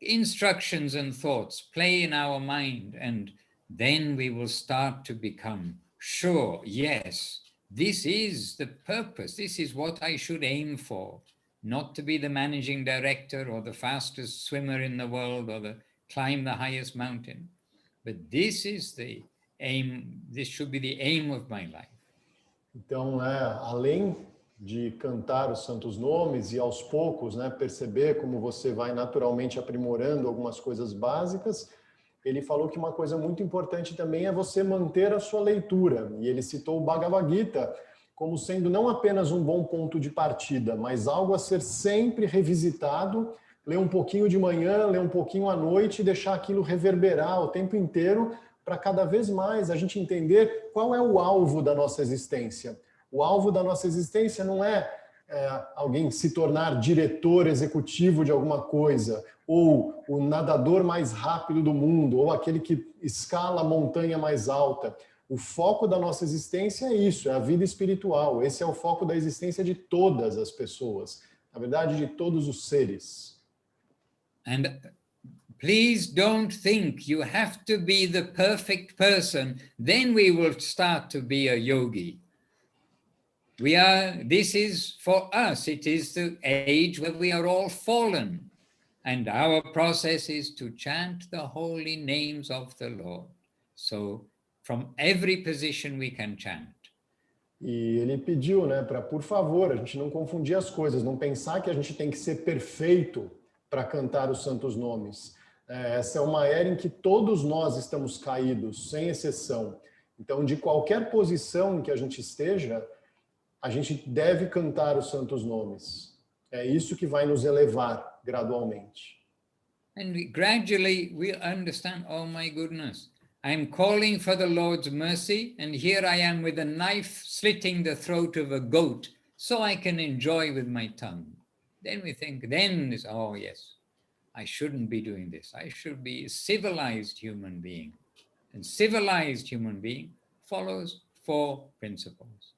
instructions and thoughts play in our mind, and then we will start to become sure, yes, this is the purpose, this is what I should aim for, not to be the managing director or the fastest swimmer in the world or climb the highest mountain, but this is the aim, this should be the aim of my life. Então, além de cantar os santos nomes e aos poucos, perceber como você vai naturalmente aprimorando algumas coisas básicas, ele falou que uma coisa muito importante também é você manter a sua leitura. E ele citou o Bhagavad Gita como sendo não apenas um bom ponto de partida, mas algo a ser sempre revisitado, ler um pouquinho de manhã, ler um pouquinho à noite e deixar aquilo reverberar o tempo inteiro para cada vez mais a gente entender qual é o alvo da nossa existência. O alvo da nossa existência não é alguém se tornar diretor executivo de alguma coisa, ou o nadador mais rápido do mundo, ou aquele que escala a montanha mais alta. O foco da nossa existência é isso, é a vida espiritual. Esse é o foco da existência de todas as pessoas, na verdade, de todos os seres. And please don't think you have to be the perfect person, then we will start to be a yogi. This is for us, it is the age where we are all fallen. And our process is to chant the holy names of the Lord. So from every position we can chant. E ele pediu, para, por favor, a gente não confundir as coisas, não pensar que a gente tem que ser perfeito para cantar os santos nomes. Essa é uma era em que todos nós estamos caídos, sem exceção. Então, de qualquer posição em que a gente esteja, a gente deve cantar os santos nomes. É isso que vai nos elevar gradualmente. And gradually we'll understand, oh my goodness, I'm calling for the Lord's mercy, and here I am with a knife slitting the throat of a goat so I can enjoy with my tongue. Then we think, oh yes, I shouldn't be doing this. I should be a civilized human being. And civilized human being follows 4 principles.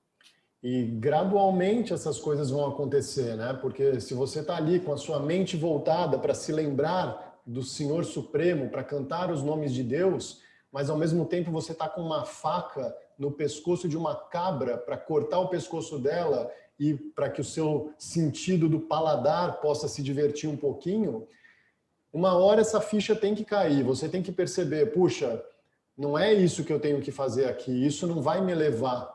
E gradualmente essas coisas vão acontecer, Porque se você está ali com a sua mente voltada para se lembrar do Senhor Supremo, para cantar os nomes de Deus, mas ao mesmo tempo você está com uma faca no pescoço de uma cabra para cortar o pescoço dela e para que o seu sentido do paladar possa se divertir um pouquinho, uma hora essa ficha tem que cair, você tem que perceber, puxa, não é isso que eu tenho que fazer aqui, isso não vai me levar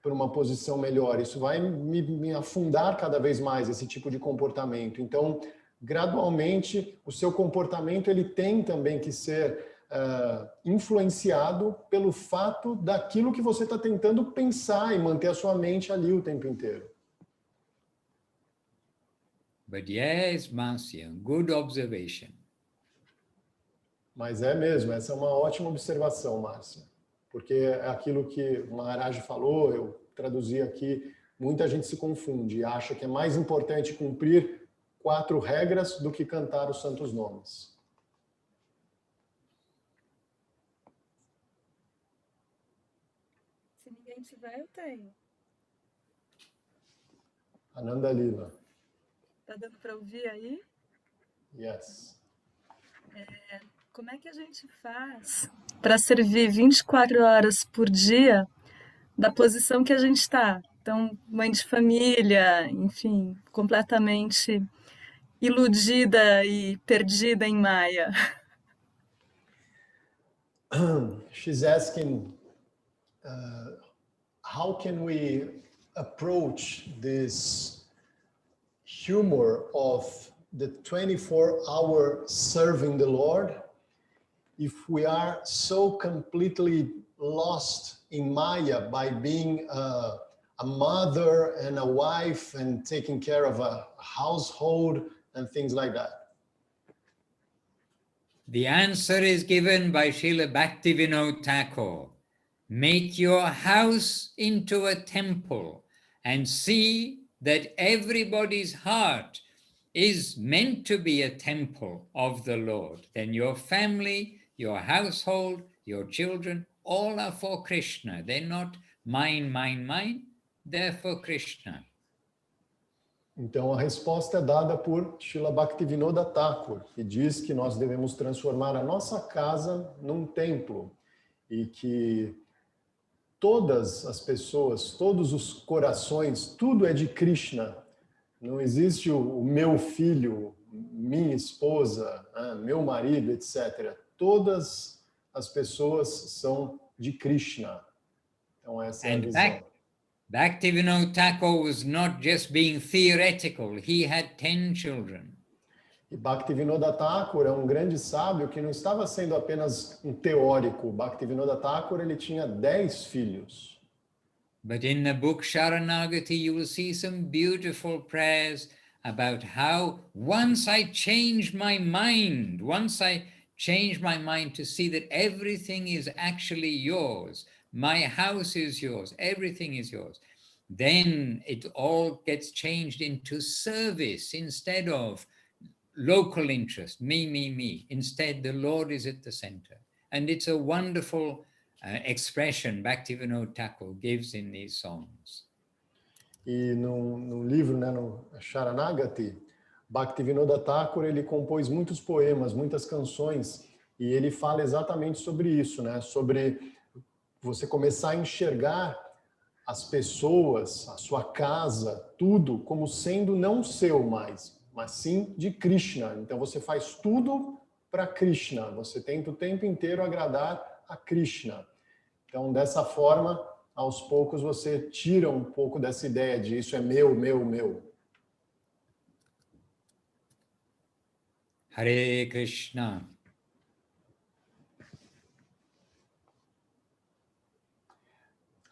para uma posição melhor, isso vai me afundar cada vez mais, esse tipo de comportamento. Então, gradualmente, o seu comportamento ele tem também que ser influenciado pelo fato daquilo que você está tentando pensar e manter a sua mente ali o tempo inteiro. But yes, Marcia, good observation. Mas é mesmo, essa é uma ótima observação, Márcia. Porque é aquilo que o Maharaj falou, eu traduzi aqui, muita gente se confunde e acha que é mais importante cumprir 4 regras do que cantar os santos nomes. Se ninguém tiver, eu tenho. Ananda Lila. Tá dando para ouvir aí? Yes. Como é que a gente faz para servir 24 horas por dia da posição que a gente está? Então, mãe de família, enfim, completamente iludida e perdida em maia. She's asking, how can we approach this humor of the 24-hour serving the Lord if we are so completely lost in Maya by being a mother and a wife and taking care of a household and things like that? The answer is given by Srila Bhaktivinoda Thakur. Make your house into a temple and see that everybody's heart is meant to be a temple of the Lord. Then your family, your household, your children, all are for Krishna. They're not mine, mine, mine. They're for Krishna. Então, a resposta é dada por Srila Bhaktivinoda Thakur, que diz que nós devemos transformar a nossa casa num templo e que todas as pessoas, todos os corações, tudo é de Krishna. Não existe o meu filho, minha esposa, meu marido, etc. Todas as pessoas são de Krishna. Então, essa é a visão. Bhaktivinoda Thakur was not just being theoretical, he had 10 children. E Bhaktivinoda Thakur é um grande sábio que não estava sendo apenas um teórico. Bhaktivinoda Thakur, ele tinha 10 filhos. But in the book Sharanagati, you will see some beautiful prayers about how once I changed my mind to see that everything is actually yours, my house is yours, everything is yours, then it all gets changed into service instead of local interest, me. Instead, the Lord is at the center. And it's a wonderful expression Bhaktivinoda Thakur gives in these songs. E no livro, né, no Sharanagati, Bhaktivinoda Thakur, ele compôs muitos poemas, muitas canções, e ele fala exatamente sobre isso, né, sobre você começar a enxergar as pessoas, a sua casa, tudo como sendo não seu mais, mas sim de Krishna. Então você faz tudo para Krishna, você tenta o tempo inteiro agradar a Krishna. Então, dessa forma, aos poucos você tira um pouco dessa ideia de isso é meu, meu, meu. Hare Krishna.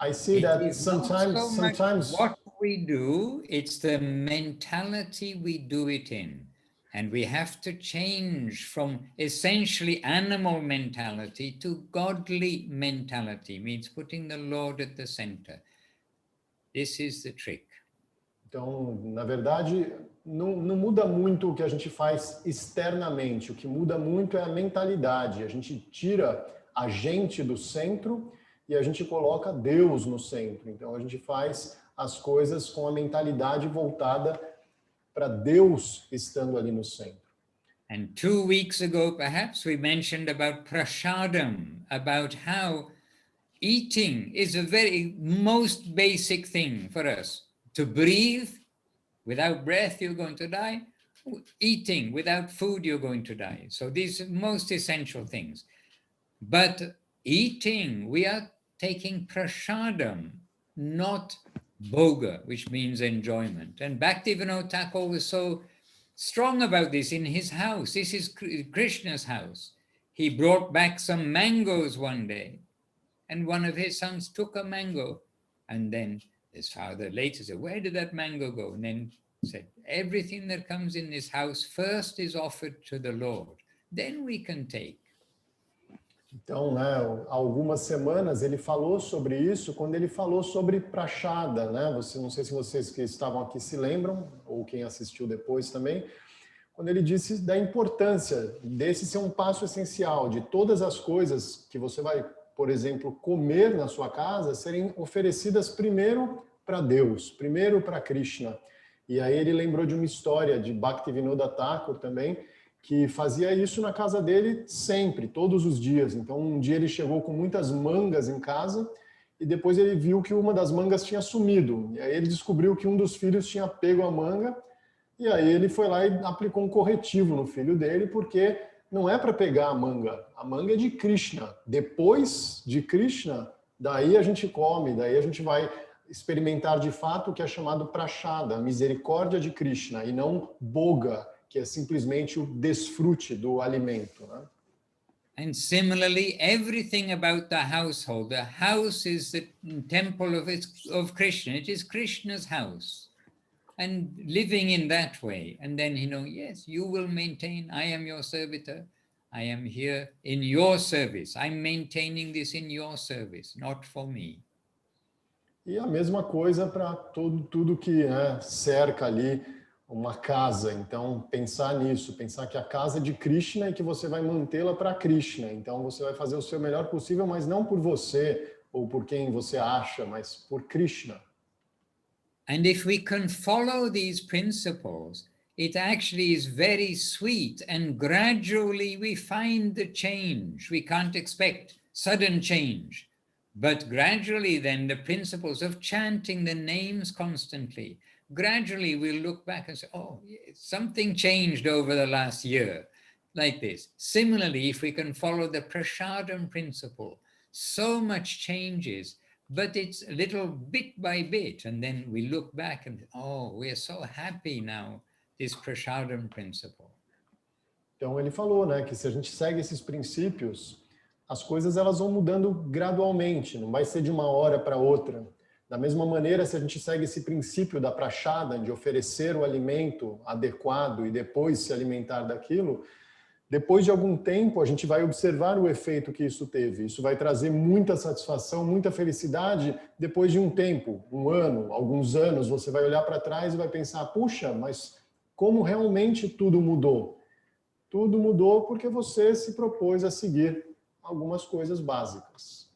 I see that sometimes what we do, it's the mentality we do it in. And we have to change from essentially animal mentality to godly mentality, means putting the Lord at the center. This is the trick. Então, na verdade, não muda muito o que a gente faz externamente. O que muda muito é a mentalidade. A gente tira a gente do centro e a gente coloca Deus no centro. Então, a gente faz as coisas com a mentalidade voltada para Deus estando ali no centro. And 2 weeks ago, perhaps, we mentioned about prasadam, about how eating is a very most basic thing for us. To breathe, without breath, you're going to die. Eating, without food, you're going to die. So these are most essential things. But eating, we are taking prasadam, not bhoga, which means enjoyment. And Bhaktivinoda Thakur was so strong about this in his house. This is Krishna's house. He brought back some mangoes one day, and one of his sons took a mango, and then his father later said, where did that mango go? And then said, everything that comes in this house first is offered to the Lord, then we can take. Então, né, há algumas semanas ele falou sobre isso quando ele falou sobre prachada, né? Não sei se vocês que estavam aqui se lembram, ou quem assistiu depois também, quando ele disse da importância desse ser um passo essencial, de todas as coisas que você vai, por exemplo, comer na sua casa, serem oferecidas primeiro para Deus, primeiro para Krishna. E aí ele lembrou de uma história de Bhaktivinoda Thakur também, que fazia isso na casa dele sempre, todos os dias. Então, um dia ele chegou com muitas mangas em casa e depois ele viu que uma das mangas tinha sumido. E aí ele descobriu que um dos filhos tinha pego a manga e aí ele foi lá e aplicou um corretivo no filho dele, porque não é para pegar a manga é de Krishna. Depois de Krishna, daí a gente come, daí a gente vai experimentar de fato o que é chamado prachada, a misericórdia de Krishna, e não boga, que é simplesmente o desfrute do alimento, né? And similarly, everything about the house is the temple of Krishna. It is Krishna's house. And living in that way, and then, yes, you will maintain, I am your servitor, I am here in your service. I'm maintaining this in your service, not for me. E a mesma coisa para tudo que, né, cerca ali uma casa. Então, pensar nisso, pensar que a casa é de Krishna e que você vai mantê-la para Krishna. Então, você vai fazer o seu melhor possível, mas não por você ou por quem você acha, mas por Krishna. And if we can follow these principles, it actually is very sweet, and gradually we find the change. We can't expect sudden change, but gradually then the principles of chanting the names constantly, gradually we'll look back and say, oh, something changed over the last year, like this. Similarly, if we can follow the prasadam principle, so much changes, but it's a little bit by bit, and then we look back and, oh, we are so happy now, this prasadam principle. Então ele falou, né, que se a gente segue esses princípios, as coisas elas vão mudando gradualmente, não vai ser de uma hora para outra. Da mesma maneira, se a gente segue esse princípio da prachada, de oferecer o alimento adequado e depois se alimentar daquilo, depois de algum tempo a gente vai observar o efeito que isso teve. Isso vai trazer muita satisfação, muita felicidade depois de um tempo, um ano, alguns anos. Você vai olhar para trás e vai pensar, puxa, mas como realmente tudo mudou? Tudo mudou porque você se propôs a seguir algumas coisas básicas.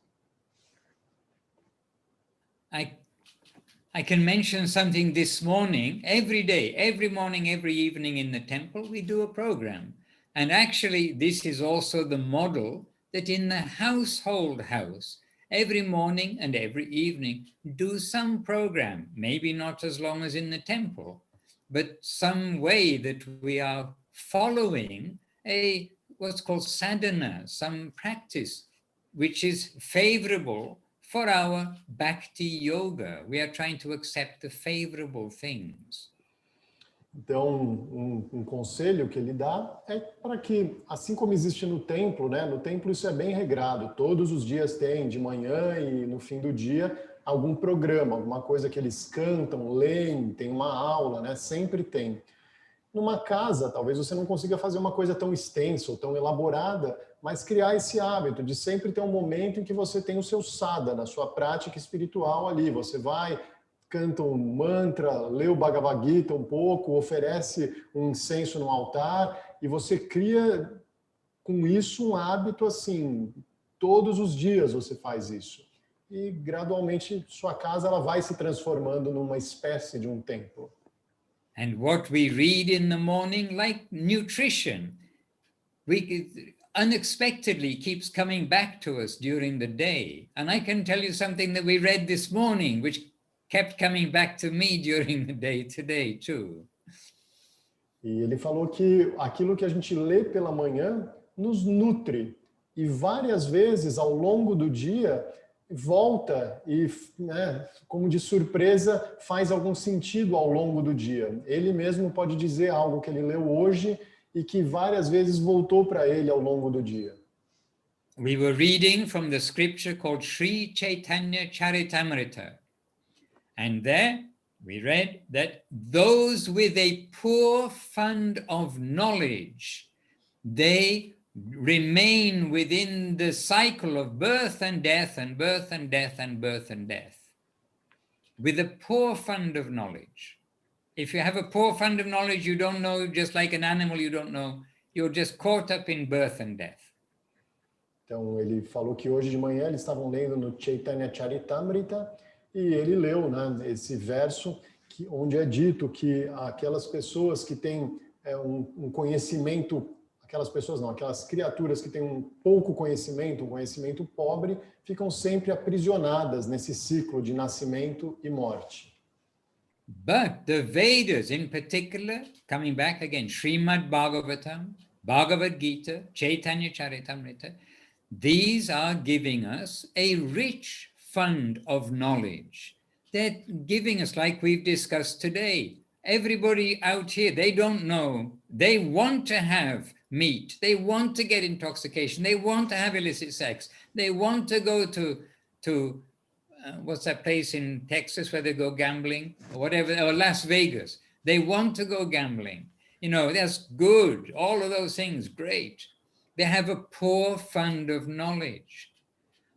I can mention something this morning. Every day, every morning, every evening in the temple, we do a program. And actually, this is also the model that in the household house, every morning and every evening, do some program, maybe not as long as in the temple, but some way that we are following what's called sadhana, some practice, which is favorable for our bhakti yoga. We are trying to accept the favorable things. Então, um conselho que ele dá é para que, assim como existe no templo, né? No templo isso é bem regrado. Todos os dias tem, de manhã e no fim do dia, algum programa, alguma coisa que eles cantam, leem, tem uma aula, né? Sempre tem. Numa casa, talvez você não consiga fazer uma coisa tão extensa ou tão elaborada, mas criar esse hábito de sempre ter um momento em que você tem o seu sadhana, a sua prática espiritual ali. Você vai, canta um mantra, lê o Bhagavad Gita um pouco, oferece um incenso no altar e você cria com isso um hábito assim, todos os dias você faz isso. E gradualmente sua casa ela vai se transformando numa espécie de um templo. And what we read in the morning, like nutrition, unexpectedly keeps coming back to us during the day. And I can tell you something that we read this morning, which kept coming back to me during the day today too. E ele falou que aquilo que a gente lê pela manhã nos nutre e várias vezes ao longo do dia volta e, né, como de surpresa, faz algum sentido ao longo do dia. Ele mesmo pode dizer algo que ele leu hoje e que várias vezes voltou para ele ao longo do dia. We were reading from the scripture called Sri Chaitanya Charitamrita. And there we read that those with a poor fund of knowledge, they remain within the cycle of birth and death and birth and death and birth and death. With a poor fund of knowledge. If you have a poor fund of knowledge, you don't know, just like an animal, you don't know. You're just caught up in birth and death. Então, ele falou que hoje de manhã eles estavam lendo no Chaitanya Charitamrita e ele leu, né, esse verso onde é dito que aquelas pessoas que têm um conhecimento, aquelas criaturas que têm um pouco conhecimento, um conhecimento pobre, ficam sempre aprisionadas nesse ciclo de nascimento e morte. But the Vedas in particular, coming back again, Srimad Bhagavatam, Bhagavad Gita, Chaitanya Charitamrita, these are giving us a rich fund of knowledge. They're giving us, like we've discussed today, everybody out here, they don't know, they want to have meat, they want to get intoxication, they want to have illicit sex, they want to go to what's that place in Texas where they go gambling, or whatever, or Las Vegas, they want to go gambling. You know, that's good, all of those things, great. They have a poor fund of knowledge.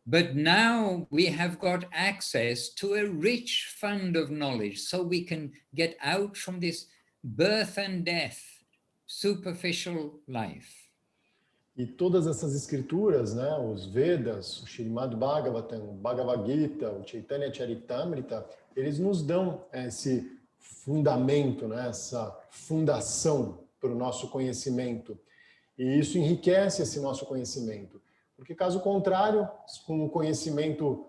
But now we have got access to a rich fund of knowledge, so we can get out from this birth and death, superficial life. E todas essas escrituras, né, os Vedas, o Srimad Bhagavatam, o Bhagavad Gita, o Chaitanya Charitamrita, eles nos dão esse fundamento, né, essa fundação para o nosso conhecimento. E isso enriquece esse nosso conhecimento. Porque, caso contrário, com um conhecimento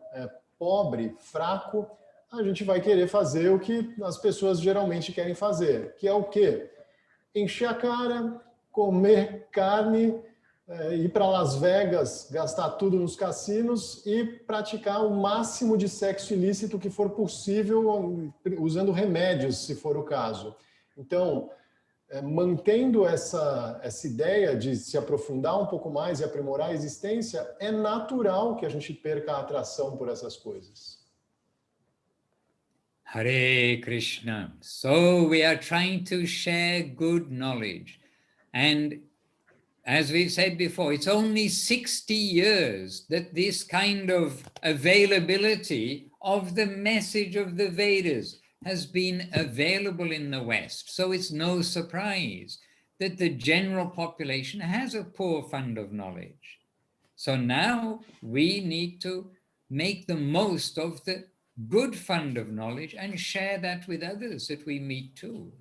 pobre, fraco, a gente vai querer fazer o que as pessoas geralmente querem fazer, que é o quê? Encher a cara, comer carne, ir para Las Vegas, gastar tudo nos cassinos e praticar o máximo de sexo ilícito que for possível, usando remédios, se for o caso. Então, mantendo essa ideia de se aprofundar um pouco mais e aprimorar a existência, é natural que a gente perca a atração por essas coisas. Hare Krishna. So we are trying to share good knowledge. And as we said before, it's only 60 years that this kind of availability of the message of the Vedas has been available in the West. So it's no surprise that the general population has a poor fund of knowledge. So now we need to make the most of the good fund of knowledge and share that with others that we meet too.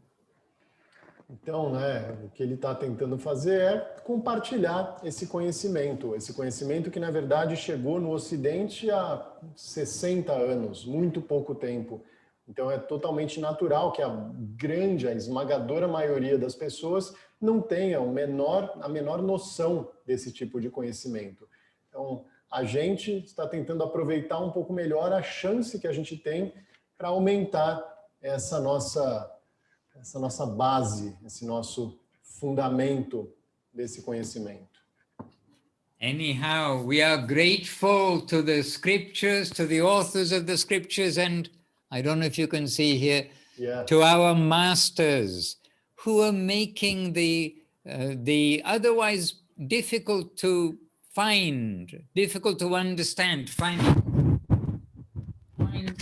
Então, né, o que ele está tentando fazer é compartilhar esse conhecimento que, na verdade, chegou no Ocidente há 60 anos, muito pouco tempo. Então, é totalmente natural que a esmagadora maioria das pessoas não tenha a menor noção desse tipo de conhecimento. Então, a gente está tentando aproveitar um pouco melhor a chance que a gente tem para aumentar essa nossa base, esse nosso fundamento desse conhecimento. Anyhow, we are grateful to the scriptures, to the authors of the scriptures, and I don't know if you can see here, to our masters who are making the otherwise difficult to find, difficult to understand,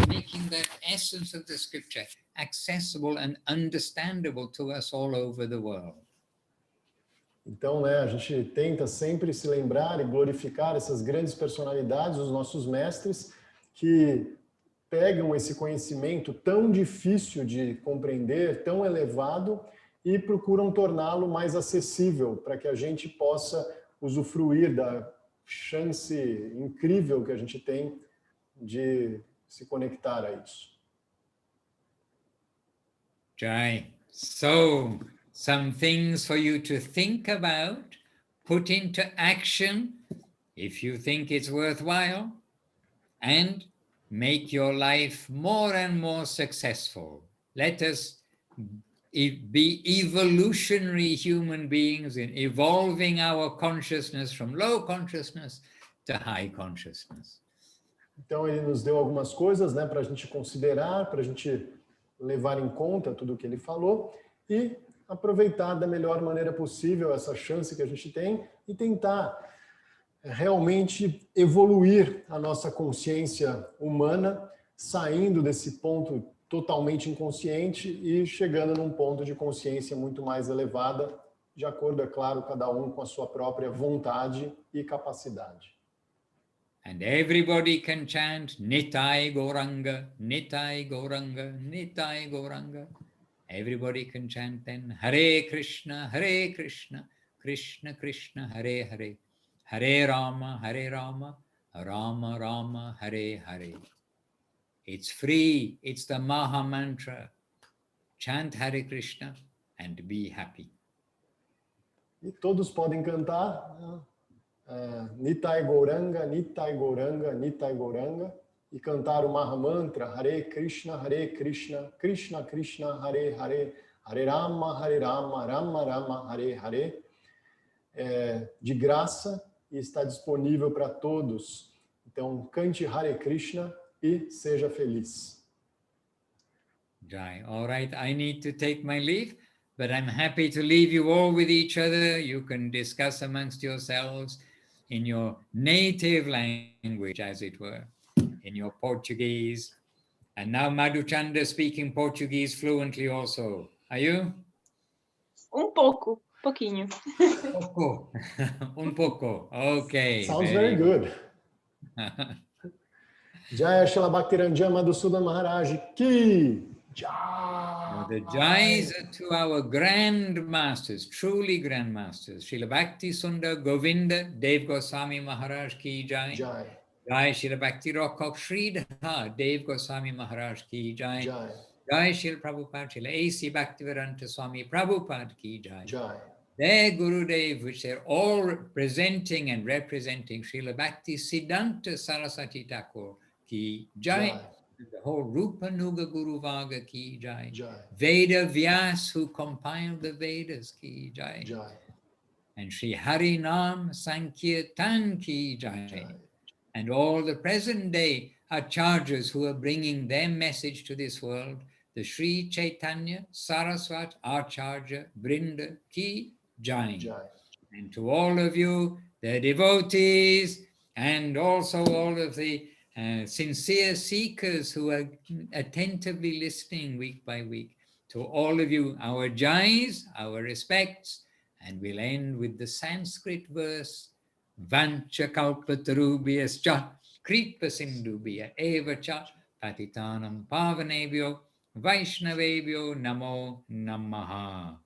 making that essence of the scripture accessible and understandable to us all over the world. Então, né, a gente tenta sempre se lembrar e glorificar essas grandes personalidades, os nossos mestres, que pegam esse conhecimento tão difícil de compreender, tão elevado, e procuram torná-lo mais acessível, para que a gente possa usufruir da chance incrível que a gente tem de se conectar a isso. Jai. So, some things for you to think about, put into action, if you think it's worthwhile, and make your life more and more successful. Let us be evolutionary human beings in evolving our consciousness from low consciousness to high consciousness. Então ele nos deu algumas coisas, né, para a gente considerar, para a gente levar em conta tudo o que ele falou e aproveitar da melhor maneira possível essa chance que a gente tem e tentar realmente evoluir a nossa consciência humana, saindo desse ponto totalmente inconsciente e chegando num ponto de consciência muito mais elevada, de acordo, é claro, cada um com a sua própria vontade e capacidade. And everybody can chant Nitai Gauranga, Nitai Gauranga, Nitai Gauranga. Everybody can chant then Hare Krishna, Krishna Krishna, Hare Hare, Hare Rama, Rama Rama, Hare Hare. It's free, it's the Maha Mantra. Chant Hare Krishna and be happy. E todos podem cantar Nitai Gauranga, Nitai Gauranga, Nitai Gauranga, e cantar o Maha Mantra Hare Krishna, Krishna Krishna, Hare Hare, Hare Rama, Rama Rama, Hare Hare, de graça, e está disponível para todos. Então, cante Hare Krishna e seja feliz. Jai. All right, I need to take my leave, but I'm happy to leave you all with each other. You can discuss amongst yourselves in your native language, as it were, in your Portuguese. And now Madhuchanda speaking Portuguese fluently also. Are you? Pouquinho. Pouco. Pouco. Okay. Sounds very good. Jai Srila Bhaktiranjan Madhusudan Maharaj Ki Jai. The Jais are to our grand masters, truly grand masters. Srila Bhakti Sundar Govinda Dev Goswami Maharaj Ki Jai. Jai. Jai Srila Bhakti Rakshak Sridhar Dev Goswami Maharaj Ki Jai. Jai. Jai Srila Prabhupada Srila A.C. Bhaktivedanta Swami Prabhupada Ki Jai. Jai. Their Gurudev, which they're all presenting and representing, Srila Bhakti Siddhanta Saraswati Thakur Ki Jai. Jai. The whole Rupa Nuga Guru Vaga Ki Jai. Jai. Veda Vyas, who compiled the Vedas Ki Jai. Jai. And Sri Hari Nam Sankirtan Ki Jai. Jai. And all the present day acharyas who are bringing their message to this world, the Sri Chaitanya Saraswat Acharya Brinda Ki Jai. Jai. And to all of you, the devotees, and also all of the sincere seekers who are attentively listening week by week, to all of you, our jais, our respects, and we'll end with the Sanskrit verse, Vancha kalpatarubhyascha kripa sindubhya eva cha patitanam pavanebhyo vaishnavebhyo namo namaha.